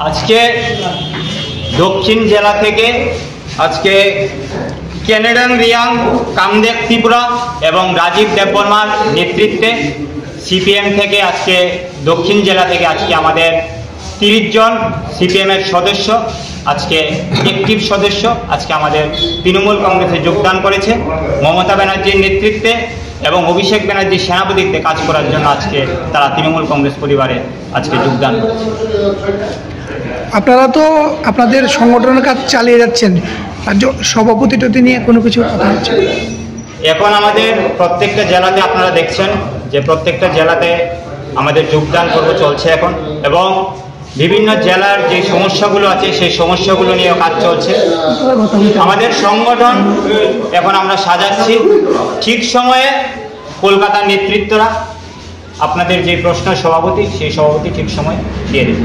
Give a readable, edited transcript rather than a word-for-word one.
আজকে দক্ষিণ জেলা থেকে আজকে ক্যানাডান রিয়াং, কামদেব ত্রিপুরা এবং রাজীব দেববর্মার নেতৃত্বে সিপিএম থেকে আজকে দক্ষিণ জেলা থেকে আজকে আমাদের 30 জন সিপিএমের সদস্য, আজকে অ্যাক্টিভ সদস্য আজকে আমাদের তৃণমূল কংগ্রেসে যোগদান করেছে। মমতা ব্যানার্জির নেতৃত্বে এবং অভিষেক ব্যানার্জির সেনাপতিত্বে কাজ করার জন্য আজকে তারা তৃণমূল কংগ্রেস পরিবারে আজকে যোগদান করেছে। আপনারা তো আপনাদের সংগঠনের কাজ চালিয়ে যাচ্ছেন, রাজ্য সভাপতিটি নিয়ে কোনো কিছু কথা হচ্ছে? এখন আমাদের প্রত্যেকটা জেলাতে আপনারা দেখছেন যে প্রত্যেকটা জেলাতে আমাদের যোগদান পর্ব চলছে এখন, এবং বিভিন্ন জেলার যে সমস্যাগুলো আছে সেই সমস্যাগুলো নিয়ে কাজ চলছে। আমাদের সংগঠন এখন আমরা সাজাচ্ছি, ঠিক সময়ে কলকাতার নেতৃত্বরা আপনাদের যে প্রশ্ন সভাপতি সেই সভাপতি ঠিক সময় দিয়ে দেবে।